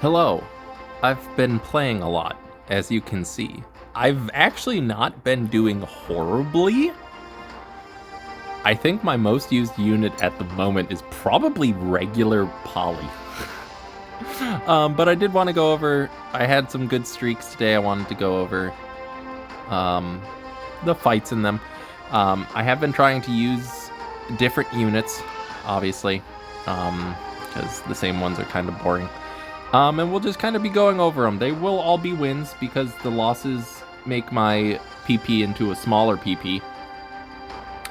Hello. I've been playing a lot, as you can see. I've actually not been doing horribly. I think my most used unit at the moment is probably regular Poly. But I did want to go over, I had some good streaks today. I wanted to go over the fights in them. I have been trying to use different units, obviously, because the same ones are kind of boring. And we'll just kind of be going over them. They will all be wins because the losses make my PP into a smaller PP.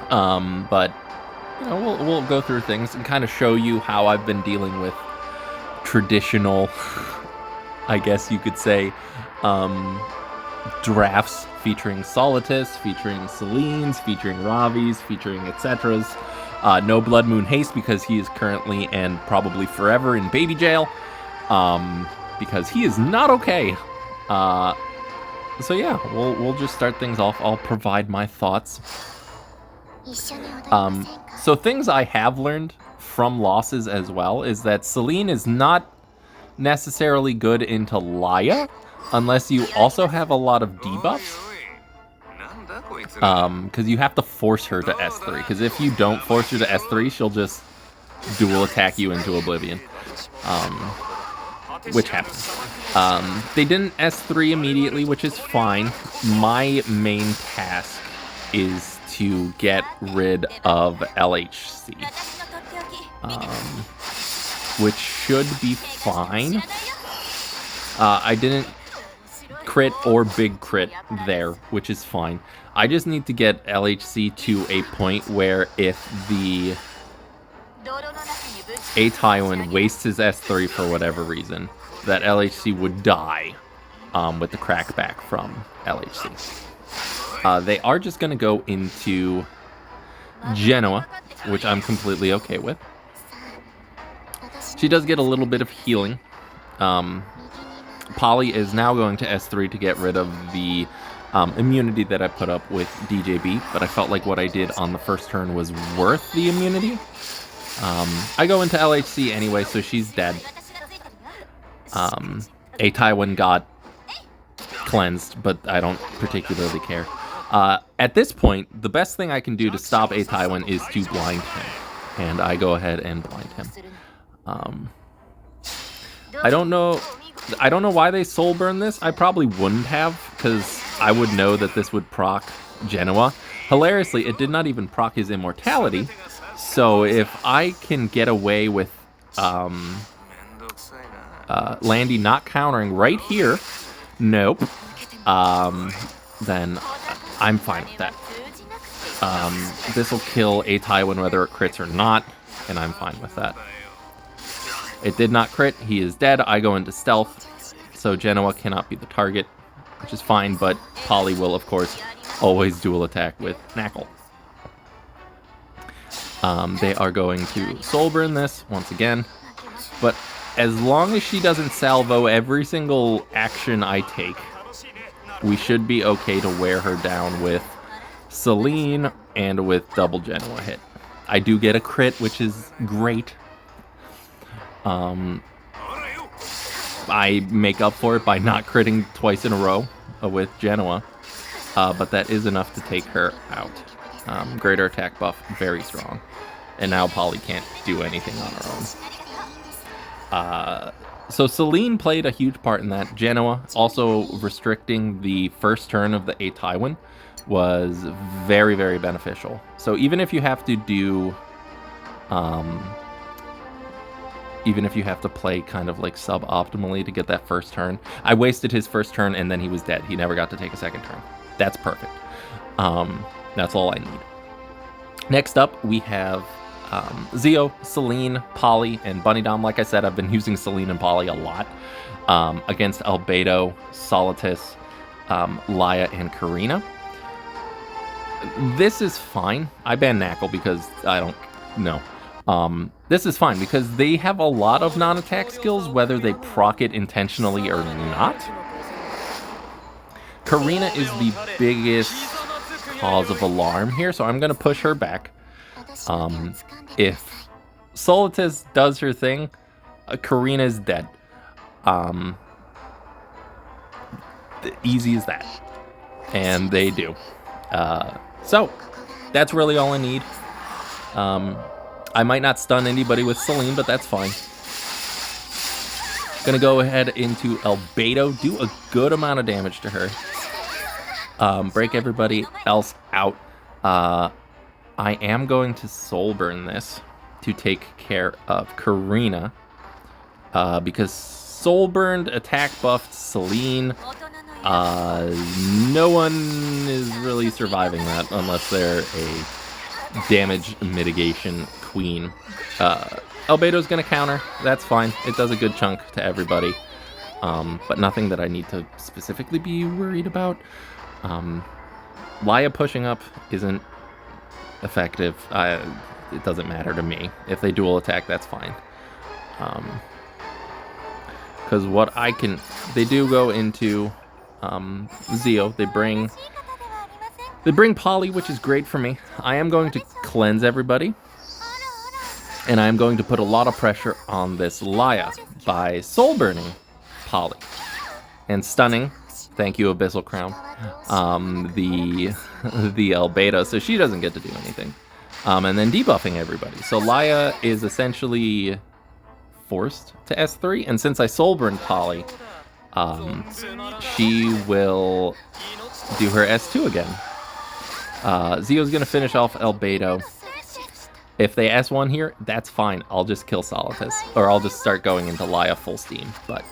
But, you know, we'll go through things and kind of show you how I've been dealing with traditional, I guess you could say, drafts featuring Solitus, featuring Selines, featuring Ravis, featuring etc's. No Blood Moon Haste because he is currently and probably forever in baby jail. Because he is not okay. So yeah, we'll just start things off. I'll provide my thoughts. So things I have learned from losses as well is that Selene is not necessarily good into Laya unless you also have a lot of debuffs. Because you have to force her to S3. Because if you don't force her to S3, she'll just dual attack you into oblivion. Which happens. They didn't S3 immediately, which is fine. My main task is to get rid of LHC. Which should be fine. I didn't crit or big crit there, which is fine. I just need to get LHC to a point where if the Tywin wastes his S3 for whatever reason, that LHC would die with the crackback from LHC. They are just going to go into Genoa, which I'm completely okay with. She does get a little bit of healing. Polly is now going to S3 to get rid of the immunity that I put up with DJB, but I felt like what I did on the first turn was worth the immunity. I go into LHC anyway, so she's dead. A Tywin got cleansed, but I don't particularly care. At this point, the best thing I can do to stop A Tywin is to blind him. And I go ahead and blind him. I don't know why they soul burn this. I probably wouldn't have, because I would know that this would proc Genoa. Hilariously, it did not even proc his immortality. So if I can get away with Landy not countering right here, nope, then I'm fine with that. This will kill A Tywin whether it crits or not, and I'm fine with that. It did not crit, he is dead. I go into stealth, so Genoa cannot be the target, which is fine, but Polly will, of course, always dual attack with Knackle. They are going to soul burn this once again, but as long as she doesn't salvo every single action I take, we should be okay to wear her down with Selene and with double Genoa hit. I do get a crit, which is great. I make up for it by not critting twice in a row with Genoa, but that is enough to take her out. Greater attack buff, very strong. And now Polly can't do anything on her own. So Selene played a huge part in that. Genoa also restricting the first turn of the A Tywin was very, very beneficial. So even if you have to do, even if you have to play kind of like suboptimally to get that first turn, I wasted his first turn and then he was dead. He never got to take a second turn. That's perfect. That's all I need. Next up, we have Zio, Selene, Polly, and Bunny Dom. Like I said, I've been using Selene and Polly a lot against Albedo, Solitus, Laya, and Karina. This is fine. I ban Knackle because I don't know. This is fine because they have a lot of non-attack skills, whether they proc it intentionally or not. Karina is the biggest cause of alarm here, so I'm going to push her back. If Solitus does her thing, Karina's dead. Easy as that. And they do. So, that's really all I need. I might not stun anybody with Celine, but that's fine. Gonna go ahead into Albedo, do a good amount of damage to her. Break everybody else out. I am going to Soul Burn this to take care of Karina. Because Soul Burned attack buffed Celine. No one is really surviving that unless they're a damage mitigation queen. Albedo's gonna counter. That's fine. It does a good chunk to everybody. But nothing that I need to specifically be worried about. Laya pushing up isn't effective. It doesn't matter to me. If they dual attack, that's fine. Because what I can... They do go into Zio. They bring Polly, which is great for me. I am going to cleanse everybody. And I am going to put a lot of pressure on this Laya by soul burning Polly. And stunning, thank you Abyssal Crown, the Albedo, so she doesn't get to do anything. And then debuffing everybody. So Laya is essentially forced to S3, and since I soul burned Polly, she will do her S2 again. Zio's gonna finish off Albedo. If they S1 here, that's fine. I'll just kill Solitus, or I'll just start going into Laya full steam. But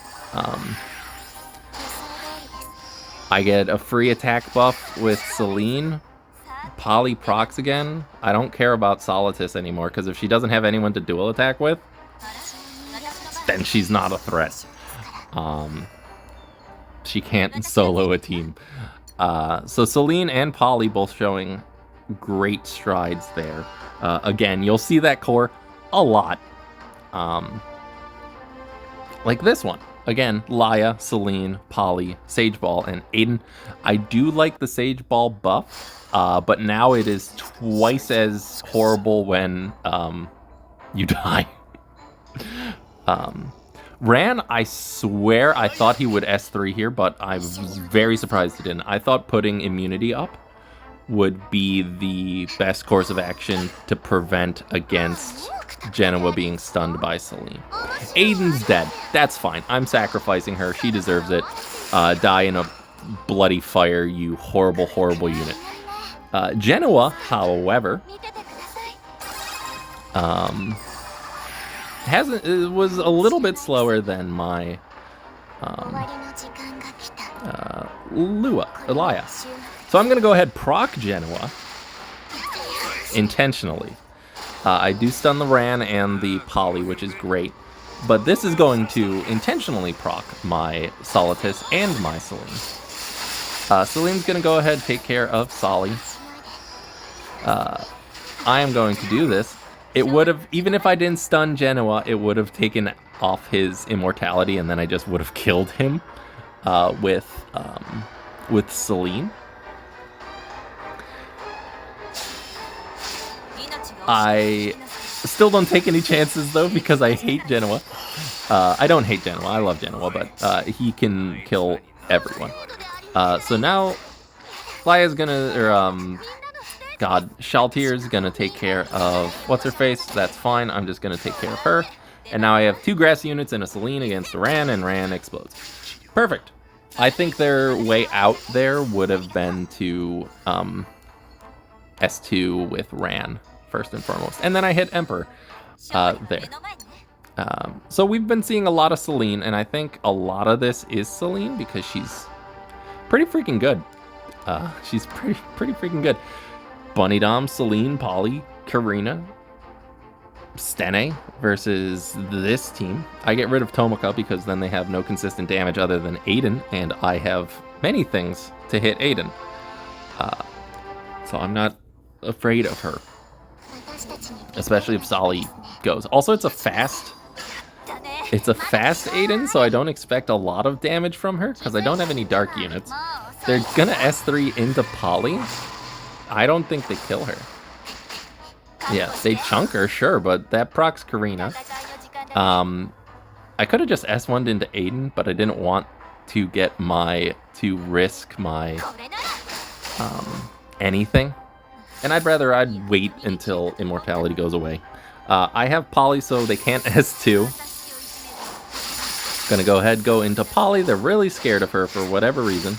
I get a free attack buff with Celine. Polly procs again. I don't care about Solitus anymore, because if she doesn't have anyone to dual attack with, then she's not a threat. She can't solo a team. So Celine and Polly both showing great strides there. Again, you'll see that core a lot. Like this one. Again, Laya, Celine, Polly, Sage Ball, and Aiden. I do like the Sage Ball buff, but now it is twice as horrible when you die. Ran, I swear I thought he would S3 here, but I was very surprised he didn't. I thought putting immunity up would be the best course of action to prevent against Genoa being stunned by Celine. Aiden's dead. That's fine. I'm sacrificing her. She deserves it. Die in a bloody fire, you horrible, horrible unit. Genoa, however, was a little bit slower than my Elia. So I'm going to go ahead proc Genoa intentionally. I do stun the Ran and the Polly, which is great. But this is going to intentionally proc my Solitus and my Celine. Celine's going to go ahead and take care of Solly. I am going to do this. It would have, even if I didn't stun Genoa, it would have taken off his immortality, and then I just would have killed him with Celine. I still don't take any chances, though, because I hate Genoa. I don't hate Genoa. I love Genoa, but he can kill everyone. So now, Laya's gonna, Shaltier's gonna take care of what's-her-face. That's fine. I'm just gonna take care of her. And now I have 2 grass units and a Celine against Ran, and Ran explodes. Perfect. I think their way out there would have been to S2 with Ran, first and foremost. And then I hit Emperor there. So we've been seeing a lot of Celine, and I think a lot of this is Celine because she's pretty freaking good. She's pretty freaking good. Bunny Dom, Celine, Polly, Karina, Stene versus this team. I get rid of Tomoka because then they have no consistent damage other than Aiden, and I have many things to hit Aiden. So I'm not afraid of her. Especially if Solly goes. Also, it's a fast Aiden, so I don't expect a lot of damage from her because I don't have any dark units. They're gonna S3 into Polly. I don't think they kill her. Yeah, they chunk her, sure, but that procs Karina. I could have just S1'd into Aiden, but I didn't want to risk my anything. And I'd wait until immortality goes away. I have Poly, so they can't S2. Gonna go into Poly. They're really scared of her for whatever reason.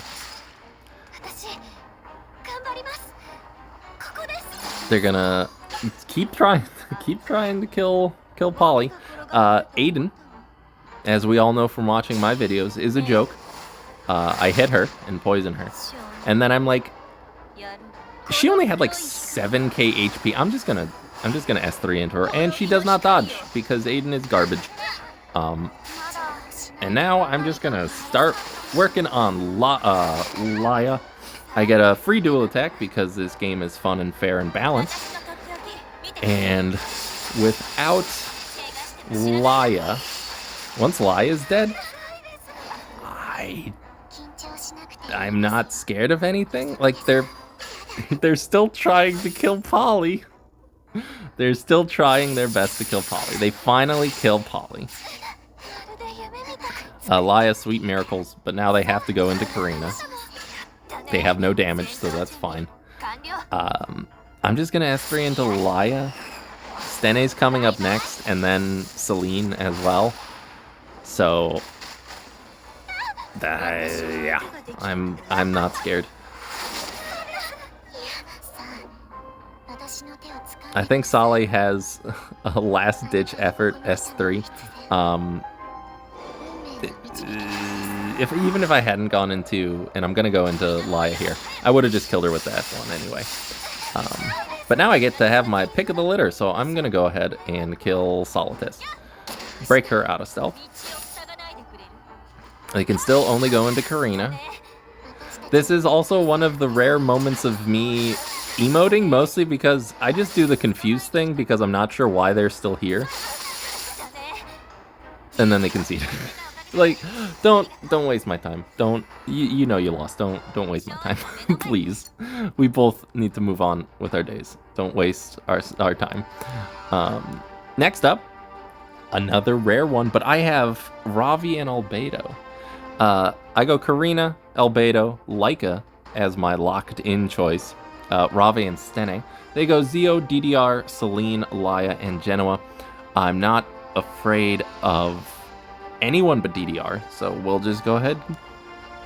They're gonna keep trying to kill Poly. Aiden, as we all know from watching my videos, is a joke. I hit her and poison her, and then I'm like, she only had like 7k HP. I'm just gonna S3 into her, and she does not dodge because Aiden is garbage. And now I'm just gonna start working on Laya. I get a free dual attack because this game is fun and fair and balanced. And without Laya, once Laya is dead, I'm not scared of anything. Like, they're still trying to kill Polly. They're still trying their best to kill Polly. They finally kill Polly. Laya, sweet miracles, but now they have to go into Karina. They have no damage, so that's fine. I'm just gonna S3 into Laya. Stene's coming up next, and then Celine as well. So, yeah, I'm not scared. I think Saleh has a last-ditch effort S3. Even if I hadn't gone into, and I'm gonna go into Laya here, I would have just killed her with the S1 anyway. But now I get to have my pick of the litter, so I'm gonna go ahead and kill Solitus. Break her out of stealth. I can still only go into Karina. This is also one of the rare moments of me emoting, mostly because I just do the confused thing because I'm not sure why they're still here. And then they concede. Like, don't waste my time. You know you lost. Don't waste my time. Please. We both need to move on with our days. Don't waste our time. Next up, another rare one, but I have Ravi and Albedo. I go Karina, Albedo, Laika as my locked-in choice. Ravi and Stene. They go Zio, DDR, Celine, Laya, and Genoa. I'm not afraid of anyone but DDR, so we'll just go ahead and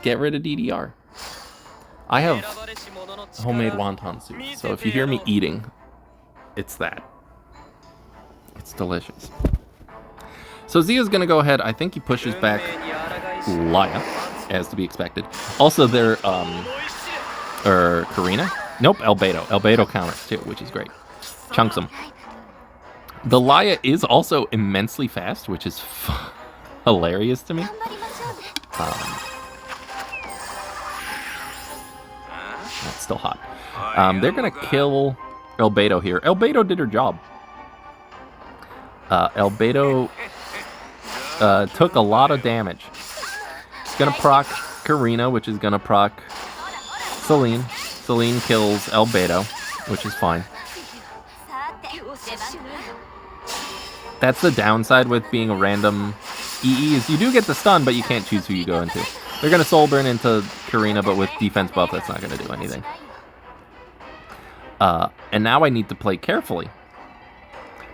get rid of DDR. I have homemade wonton soup, so if you hear me eating, it's that. It's delicious. So Zio's gonna go ahead. I think he pushes back Laya, as to be expected. Also, they're Karina. Nope, Albedo. Albedo counters too, which is great. Chunks them. The Laya is also immensely fast, which is hilarious to me. That's still hot. They're gonna kill Albedo here. Albedo did her job. Albedo took a lot of damage. It's gonna proc Karina, which is gonna proc Celine. Celine kills Albedo, which is fine. That's the downside with being a random EE, is you do get the stun, but you can't choose who you go into. They're gonna soul burn into Karina, but with defense buff, that's not gonna do anything. And now I need to play carefully.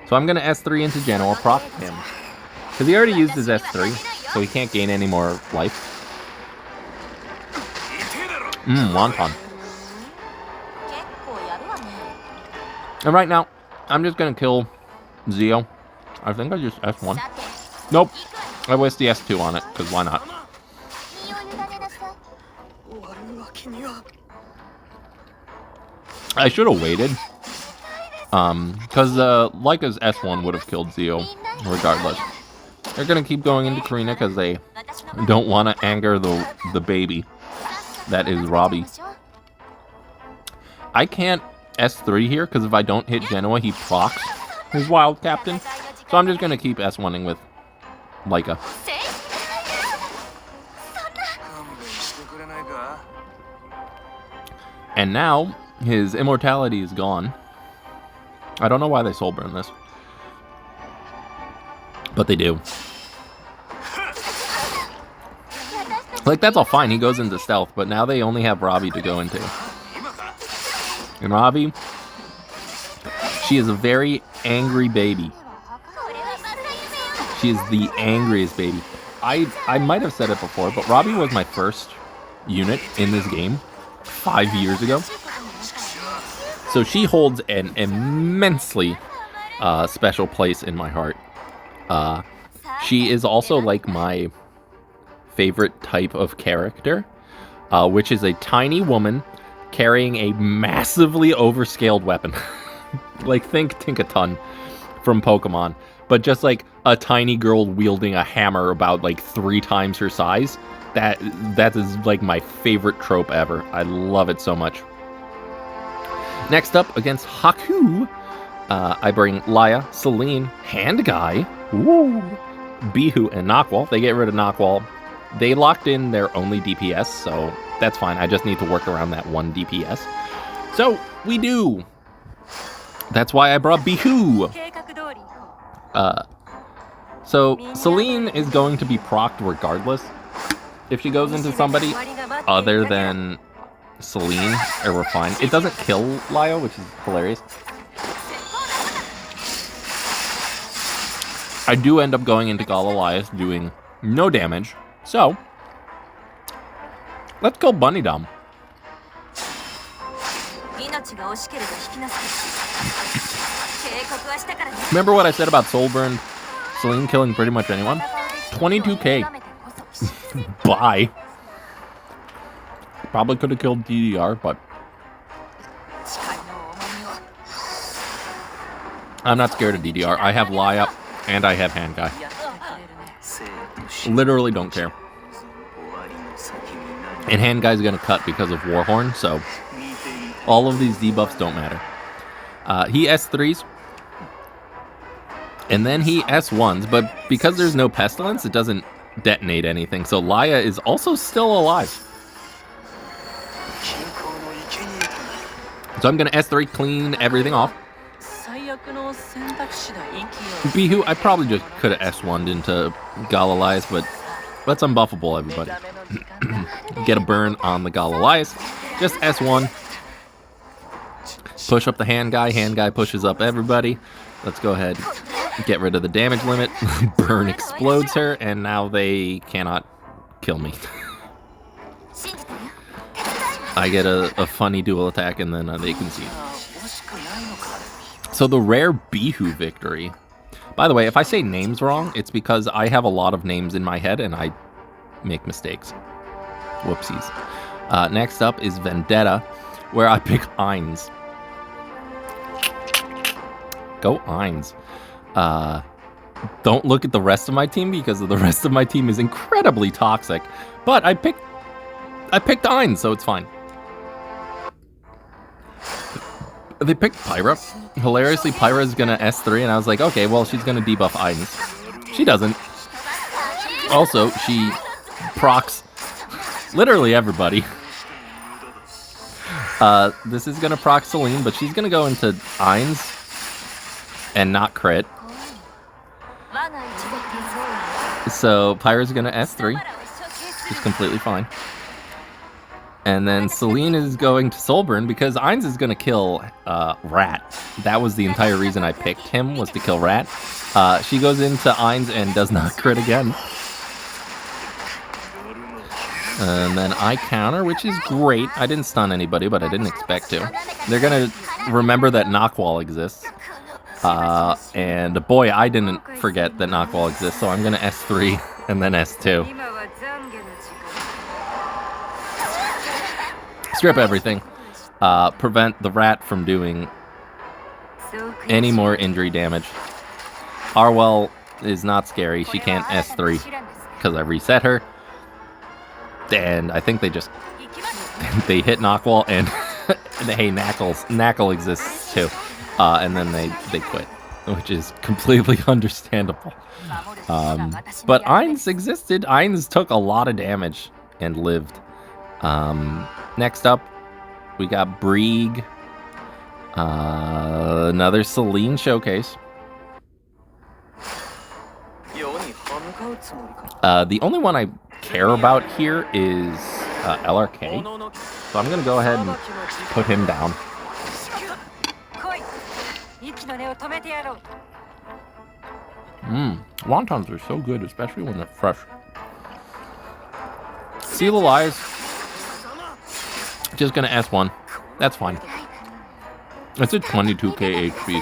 So I'm gonna S3 into Genoa, proc him. Because he already used his S3, so he can't gain any more life. Wonton. And right now, I'm just gonna kill Zio. I think I just S1. Nope. I waste the S2 on it, because why not? I should have waited. Because Laika's S1 would have killed Zio, regardless. They're gonna keep going into Karina because they don't want to anger the baby. That is Ravi. I can't S3 here, because if I don't hit Genoa, he procs his Wild Captain. So I'm just gonna keep S1ing with Laika. And now, his immortality is gone. I don't know why they soul burn this. But they do. Like, that's all fine. He goes into stealth, but now they only have Ravi to go into. And Ravi, she is a very angry baby. She is the angriest baby. I might have said it before, but Ravi was my first unit in this game 5 years ago. So she holds an immensely special place in my heart. She is also like my favorite type of character, which is a tiny woman carrying a massively overscaled weapon. Like, think Tinkaton from Pokemon, but just like a tiny girl wielding a hammer about like 3 times her size. That is like my favorite trope ever. I love it so much. Next up, against Haku, I bring Laya, Celine, Hand Guy, Bihu, and Knockwall. They get rid of Knockwall. They locked in their only DPS, so that's fine. I just need to work around that 1 DPS. So, we do. That's why I brought Bihu. So, Celine is going to be procced regardless. If she goes into somebody other than Celine, we're fine. It doesn't kill Lyo, which is hilarious. I do end up going into Galalias doing no damage. So, let's go Bunny Dom. Remember what I said about Soulburn Celine killing pretty much anyone? 22k. Bye. Probably could have killed DDR, but I'm not scared of DDR. I have Laya and I have Hand Guy. Literally don't care. And Hand Guy's gonna cut because of Warhorn, so all of these debuffs don't matter. He S3s, and then he S1s, but because there's no Pestilence, it doesn't detonate anything, so Laya is also still alive. So I'm gonna S3 clean everything off. Bihu, I probably just could have S1'd into Galalias, but that's unbuffable, everybody. Get a burn on the Galalias. Just S1. Push up the Hand Guy pushes up everybody. Let's go ahead, get rid of the damage limit. Burn explodes her, and now they cannot kill me. I get a funny dual attack, and then they concede. So the rare Bihu victory. By the way, if I say names wrong, it's because I have a lot of names in my head, and I make mistakes. Whoopsies. Next up is Vendetta, where I pick Ainz. Go Ainz. Don't look at the rest of my team because the rest of my team is incredibly toxic. But I picked Ainz, so it's fine. They picked Pyra. Hilariously, Pyra is gonna S3, and I was like, okay, well, she's gonna debuff Ainz. She doesn't. Also, she procs literally everybody. This is gonna proc Celine, but she's gonna go into Ainz and not crit. So Pyra's gonna S3. She's completely fine. And then Celine is going to Soulburn because Ainz is gonna kill Rat. That was the entire reason I picked him, was to kill Rat. She goes into Ainz and does not crit again. And then I counter, which is great. I didn't stun anybody, but I didn't expect to. They're gonna remember that Knockwall exists. And boy, I didn't forget that Knockwall exists, so I'm gonna S3 and then S2. Strip everything. Prevent the Rat from doing any more injury damage. Arwell is not scary. She can't S3 because I reset her. And I think they just they hit Knockwall, and hey, Knackle exists too. And then they quit, which is completely understandable. But Ainz existed. Ainz took a lot of damage and lived. Next up, we got Brieg. Another Celine showcase. The only one I care about here is LRK. So I'm going to go ahead and put him down. Wontons are so good, especially when they're fresh. Seal Elias. Just going to S1. That's fine. It's a 22k HP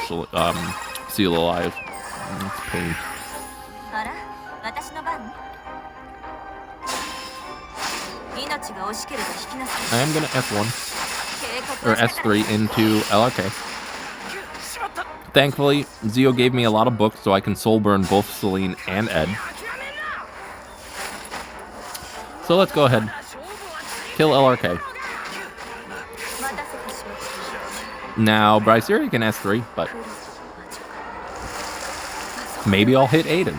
Seal Elias. It's pain. I am going to S1 or S3 into LRK. Thankfully, Zio gave me a lot of books so I can soul burn both Celine and Ed. So let's go ahead. Kill LRK. Now, Bryceria can S3, but maybe I'll hit Aiden.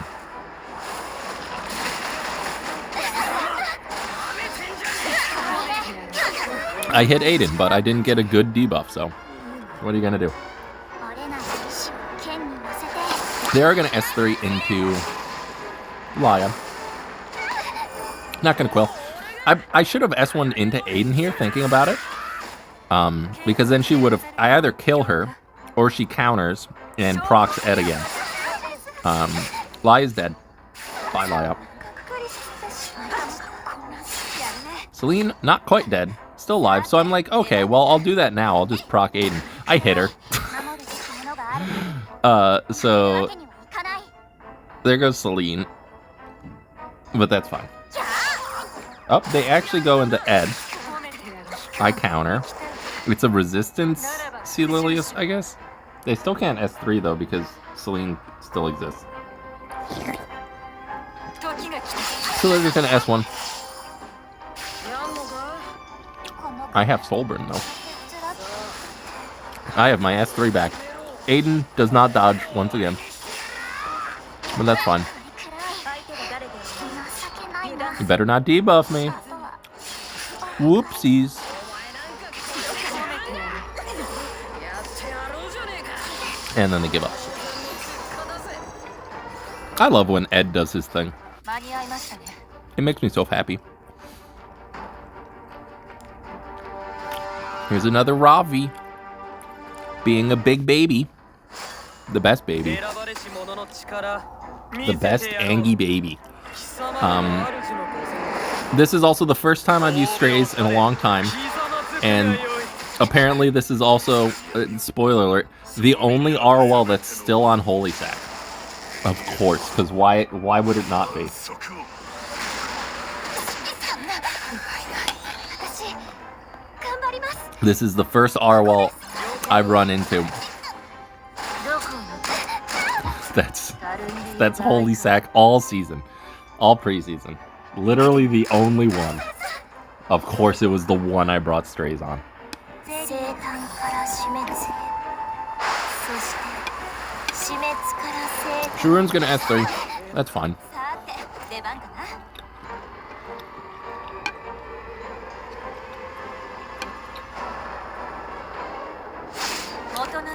I hit Aiden, but I didn't get a good debuff, so what are you going to do? They are going to S3 into Laya. Not going to quill. I should have S1'd into Aiden here, thinking about it. Because then she would have... I either kill her, or she counters and procs Ed again. Laya's dead. Bye, Laya. Celine, not quite dead. Still alive. So I'm like, okay, well, I'll do that now. I'll just proc Aiden. I hit her. So... There goes Celine. But that's fine. Oh, they actually go into Ed. I counter. It's a resistance Celilius, I guess. They still can't S3 though because Celine still exists. So they're just gonna S1. I have Soulburn though. I have my S3 back. Aiden does not dodge once again. But that's fine. You better not debuff me. Whoopsies. And then they give up. I love when Ed does his thing. It makes me so happy. Here's another Ravi. Being a big baby. The best baby. The best Angy baby. This is also the first time I've used Straze in a long time. And apparently this is also, spoiler alert, the only ROL that's still on Holy Sack. Of course, because why would it not be? This is the first ROL I've run into. That's Holy Sack all season. All preseason. Literally the only one. Of course it was the one I brought Straze on. Shurun's gonna S3. That's fine.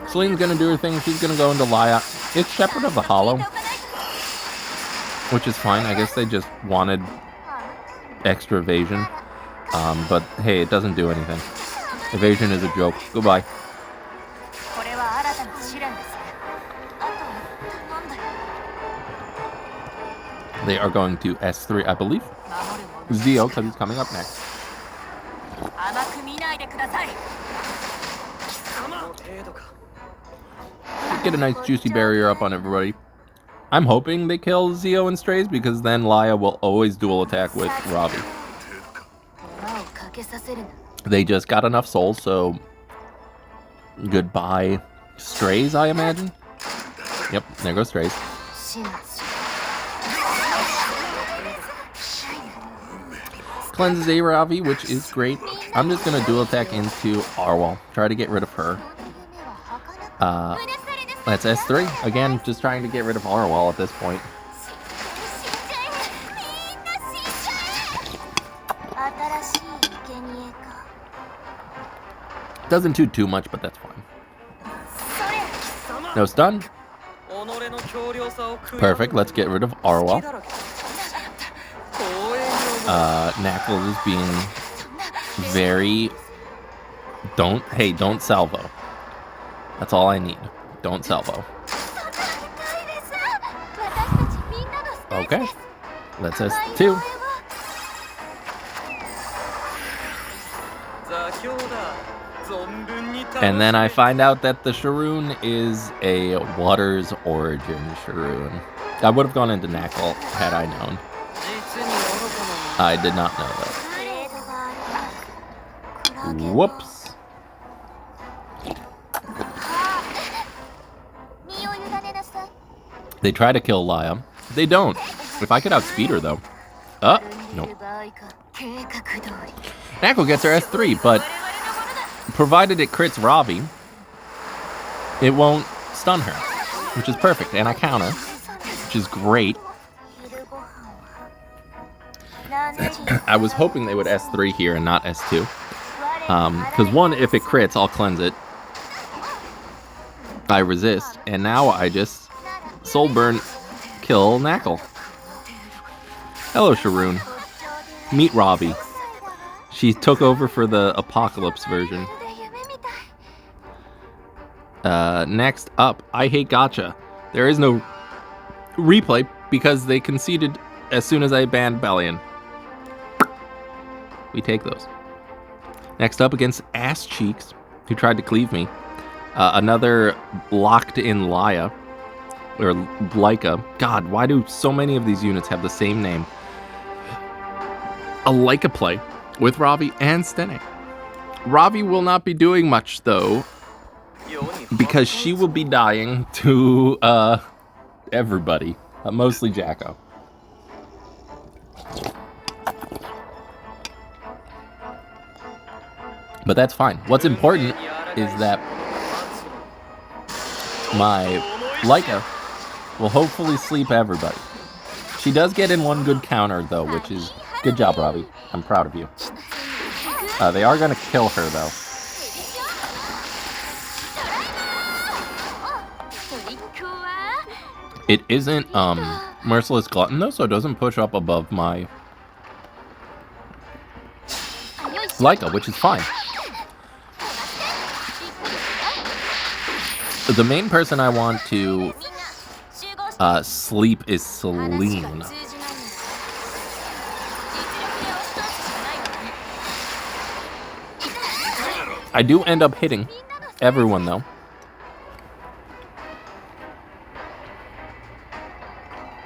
Celine's gonna do her thing. She's gonna go into Laya. It's Shepherd of the Hollow. Which is fine. I guess they just wanted extra evasion. But hey, it doesn't do anything. Evasion is a joke. Goodbye. They are going to S3, I believe. Zio, because he's coming up next. Get a nice juicy barrier up on everybody. I'm hoping they kill Zio and Straze because then Laya will always dual attack with Ravi. They just got enough souls, so goodbye Straze, I imagine. Yep, there goes Straze. Cleanses a Ravi, which is great. I'm just gonna dual attack into Arwal. Try to get rid of her. That's S3. Again, just trying to get rid of Arwal at this point. Doesn't do too much, but that's fine. No stun. Perfect, let's get rid of Arwal. Knuckles is being very... Don't salvo. That's all I need. Don't salvo. Okay. Let's S2. And then I find out that the Sharoon is a Water's Origin Sharoon. I would have gone into Knuckle had I known. I did not know that. Whoops. They try to kill Laya. They don't. If I could outspeed her, though. Nope. Knuckle gets her S3, but provided it crits Ravi, it won't stun her, which is perfect. And I counter, which is great. I was hoping they would S3 here and not S2. Because one, if it crits, I'll cleanse it. I resist, and now I just soul burn, kill Knuckle. Hello, Sharoon. Meet Ravi. She took over for the Apocalypse version. Next up, I hate gacha. There is no replay because they conceded as soon as I banned Bellion. We take those. Next up against Ass Cheeks, who tried to cleave me. Another locked in Laya. Or Leica. God, why do so many of these units have the same name? A Leica play with Ravi and Stene. Ravi will not be doing much, though, because she will be dying to everybody. Mostly Jacko. But that's fine. What's important is that my Leica will hopefully sleep everybody. She does get in one good counter, though, which is... Good job, Ravi. I'm proud of you. They are going to kill her, though. It isn't Merciless Glutton, though, so it doesn't push up above my Leica, which is fine. The main person I want to sleep is Celine. I do end up hitting everyone, though.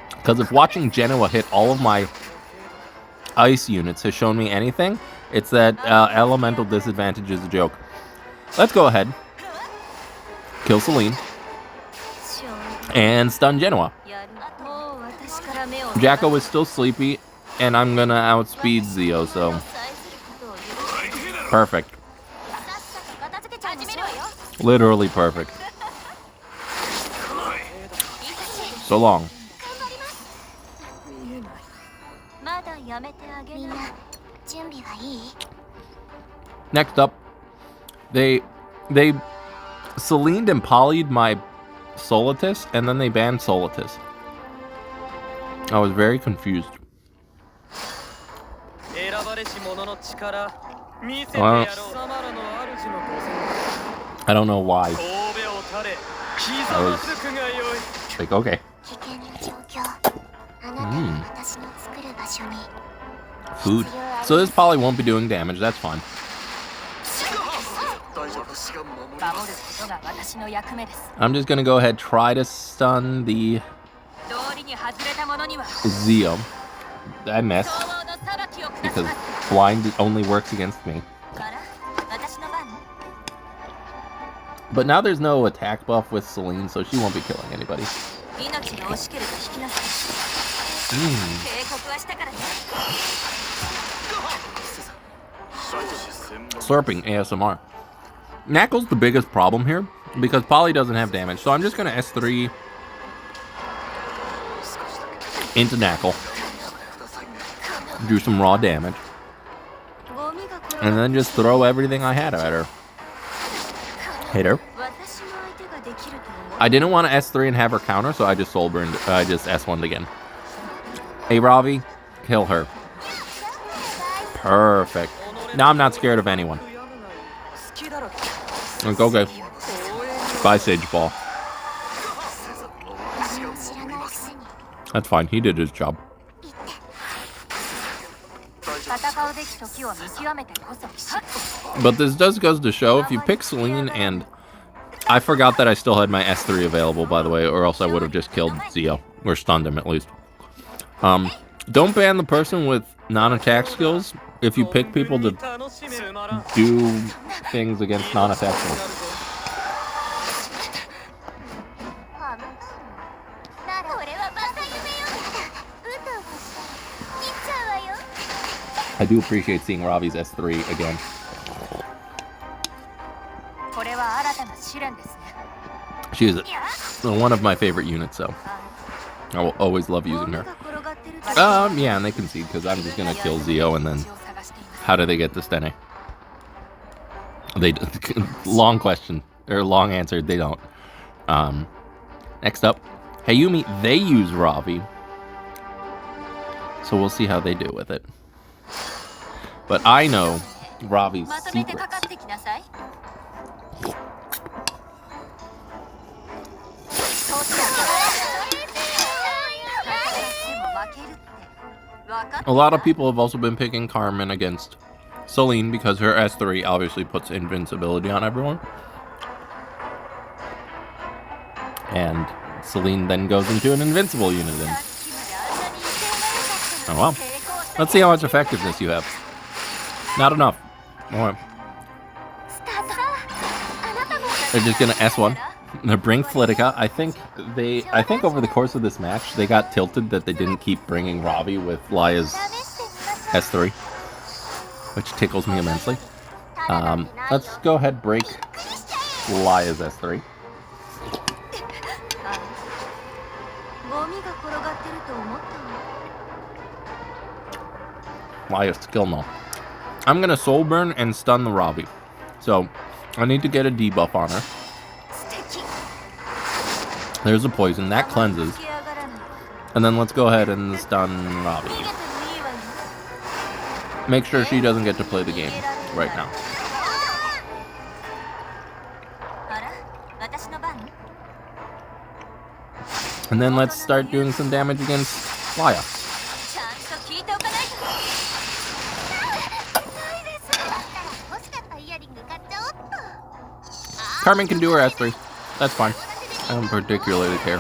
Because if watching Genoa hit all of my ice units has shown me anything, it's that elemental disadvantage is a joke. Let's go ahead. Kill Celine. And stun Genoa. Jacko is still sleepy, and I'm gonna outspeed Zio, so... Perfect. Literally perfect. So long. Next up, they Celined and polyed my Solitus, and then they banned Solitus. I was very confused. Well, I don't know why. I was like, okay. Food. So this poly won't be doing damage, that's fine. I'm just gonna go ahead, try to stun the Zio. I missed, because blind only works against me. But now there's no attack buff with Celine, so she won't be killing anybody. Slurping ASMR. Knuckle's the biggest problem here, because Poly doesn't have damage, so I'm just going to S3 into Knuckle, do some raw damage, and then just throw everything I had at her. Hit her. I didn't want to S3 and have her counter, so I just soul burned. I just S1'd again. Hey, Ravi, kill her. Perfect. Now I'm not scared of anyone. Okay. Bye, Sage Ball. That's fine. He did his job. But this does goes to show, if you pick Selene, and I forgot that I still had my S3 available, by the way, or else I would have just killed Zio, or stunned him at least. Don't ban the person with non-attack skills if you pick people to do things against non-attack skills. I do appreciate seeing Ravi's S3 again. She is one of my favorite units, so I will always love using her. Yeah, and they concede because I'm just gonna kill Zio, and then how do they get to Stene? They long question or long answer. They don't. Next up, Hayumi. They use Ravi, so we'll see how they do with it. But I know Ravi's secrets. A lot of people have also been picking Carmen against Selene because her S3 obviously puts invincibility on everyone. And Selene then goes into an invincible unit. Oh well. Let's see how much effectiveness you have. Not enough. Alright. They're just gonna S1. They bring Flitica. I think over the course of this match they got tilted that they didn't keep bringing Ravi with Laya's S3, which tickles me immensely. Let's go ahead and break Laya's S3. Laya's skill null. I'm gonna soul burn and stun the Ravi, so I need to get a debuff on her. There's a poison that cleanses, and then let's go ahead and stun Ravi. Make sure she doesn't get to play the game right now. And then let's start doing some damage against Laya. Carmen can do her S3. That's fine. I don't particularly care.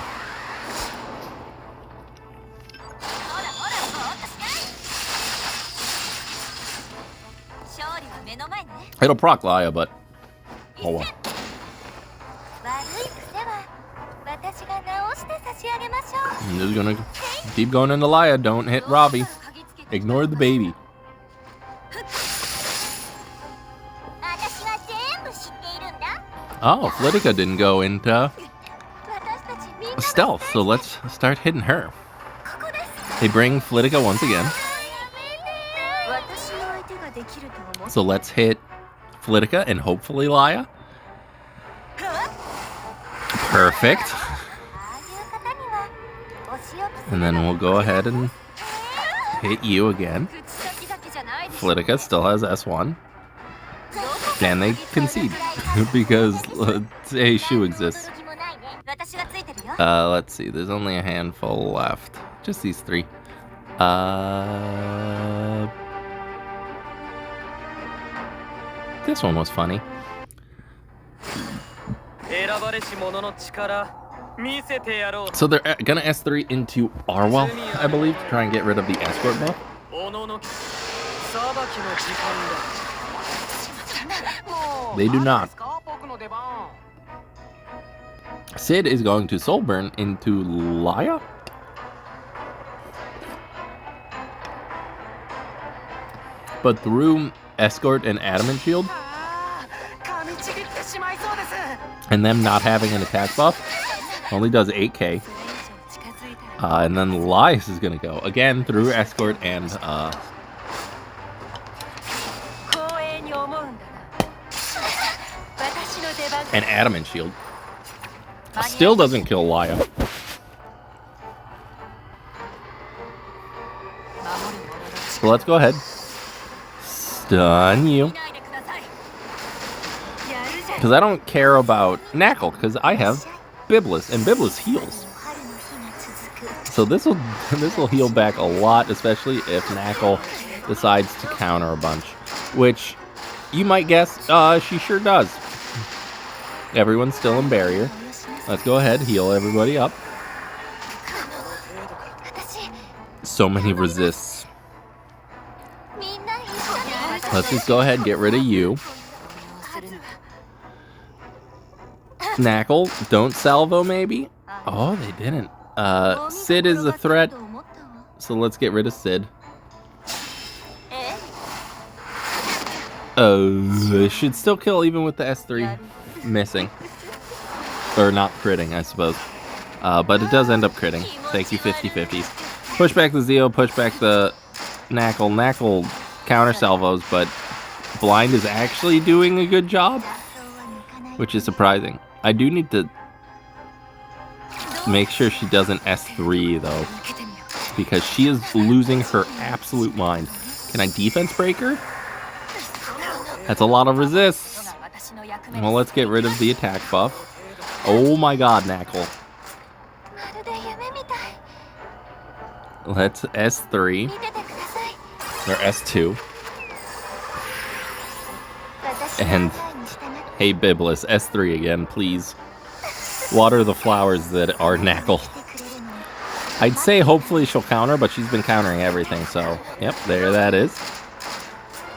It'll proc Laya, but oh well. I'm just gonna keep going into Laya. Don't hit Ravi. Ignore the baby. Oh, Flitica didn't go into stealth, so let's start hitting her. They bring Flitica once again. So let's hit Flitica and hopefully Laya. Perfect. And then we'll go ahead and hit you again. Flitica still has S1. And they concede because a shoe exists. Let's see, there's only a handful left. Just these three. This one was funny. So they're gonna S3 into Arwell, I believe, to try and get rid of the escort buff. They do not. Sid is going to soul burn into Laya. But through escort and adamant shield, and them not having an attack buff, only does 8k. And then Laius is gonna go again through escort and an adamant shield. Still doesn't kill Laya. So let's go ahead. Stun you. Because I don't care about Knackle, because I have Biblis, and Biblis heals. So this will heal back a lot, especially if Knackle decides to counter a bunch. Which, you might guess, she sure does. Everyone's still in barrier. Let's go ahead, heal everybody up. So many resists. Let's just go ahead and get rid of you. Knackle, don't salvo maybe? Oh, they didn't. Sid is a threat, so let's get rid of Sid. It should still kill even with the S3 missing. Or not critting, I suppose. But it does end up critting. Thank you, 50-50s. Push back the Zeo, push back the Knackle. Knackle counter salvos, but Blind is actually doing a good job, which is surprising. I do need to make sure she doesn't S3 though, because she is losing her absolute mind. Can I defense break her? That's a lot of resists. Well, let's get rid of the attack buff. Oh my god, Knackle. Let's S3 or S2. And hey, Biblis, S3 again, please. Water the flowers that are Knackle. I'd say hopefully she'll counter, but she's been countering everything, so yep, there that is.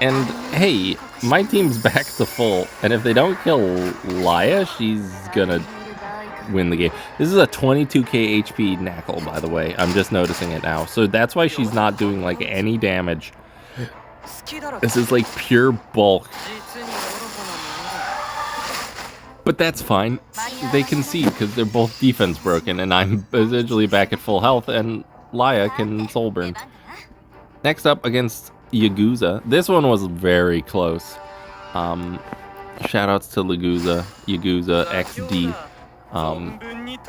And hey, my team's back to full, and if they don't kill Laya, she's gonna win the game. This is a 22k HP Knackle, by the way. I'm just noticing it now. So that's why she's not doing like any damage. This is like pure bulk. But that's fine. They concede because they're both defense broken, and I'm essentially back at full health, and Laya can soul burn. Next up against Yuza. This one was very close. Shoutouts to Yuza XD.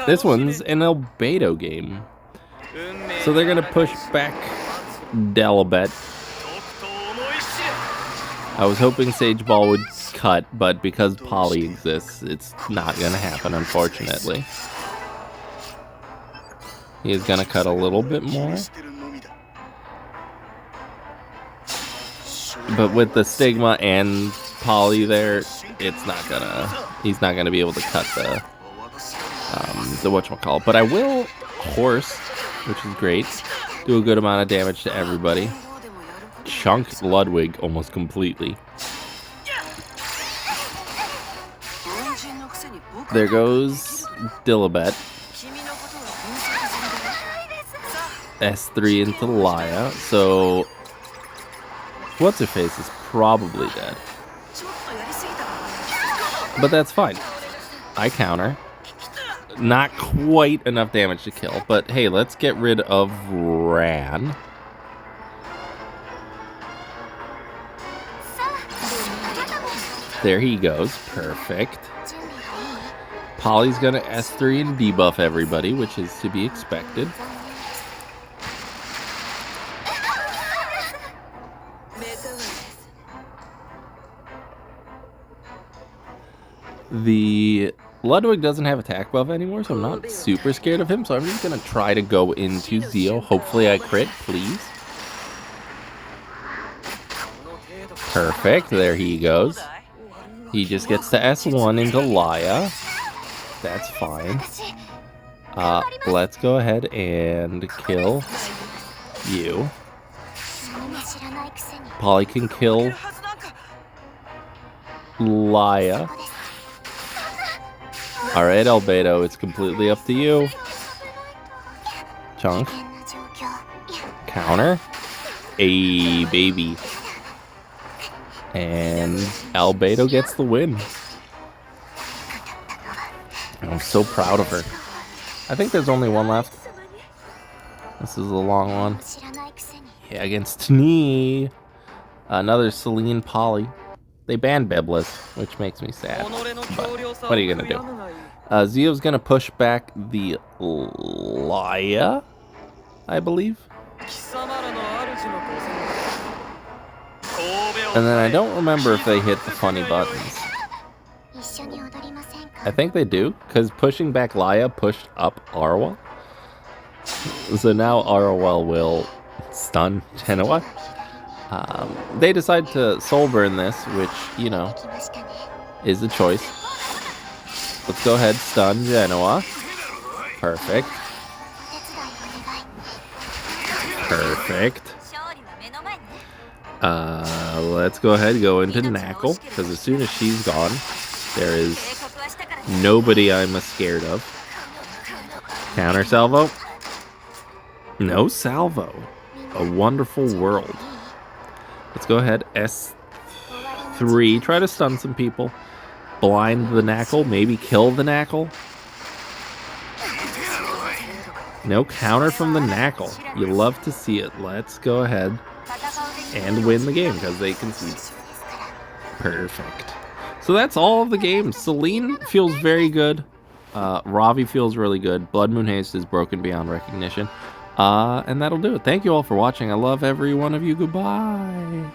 This one's an Albedo game. So they're gonna push back Delibet. I was hoping Sage Ball would cut, but because Poly exists, it's not gonna happen, unfortunately. He is gonna cut a little bit more. But with the Stigma and Poly there, it's not gonna, he's not gonna be able to cut the whatchamacallit. But I will Horse, which is great. Do a good amount of damage to everybody. Chunk Ludwig almost completely. There goes Dilibet. S3 into Laya. So what's her face is probably dead. But that's fine. I counter. Not quite enough damage to kill, but hey, let's get rid of Ran. There he goes. Perfect. Poly's gonna S3 and debuff everybody, which is to be expected. The Ludwig doesn't have attack buff anymore, so I'm not super scared of him. So I'm just gonna try to go into Zeo. Hopefully I crit, please. Perfect. There he goes. He just gets to S1 into Laya. That's fine. Let's go ahead and kill you. Poly can kill Laya. Alright, Albedo, it's completely up to you. Chunk. Counter. A baby. And Albedo gets the win. I'm so proud of her. I think there's only one left. This is a long one. Yeah, against Tni. Another Celine Poly. They banned Biblis, which makes me sad. But what are you gonna do? Zeo's gonna push back the Laya, I believe. And then I don't remember if they hit the funny buttons. I think they do, because pushing back Laya pushed up Arwa. So now Arwa will stun Genoa. They decide to soul burn this, which, you know, is a choice. Let's go ahead, stun Genoa. Perfect. Perfect. Let's go ahead and go into Knackle, because as soon as she's gone, there is nobody I'm scared of. Counter salvo. No salvo. A wonderful world. Let's go ahead, S3. Try to stun some people. Blind the Knackle. Maybe kill the Knackle. No counter from the Knackle. You love to see it. Let's go ahead and win the game because they concede. Perfect. So that's all of the games. Celine feels very good. Ravi feels really good. Blood Moon Haste is broken beyond recognition. And that'll do it. Thank you all for watching. I love every one of you. Goodbye.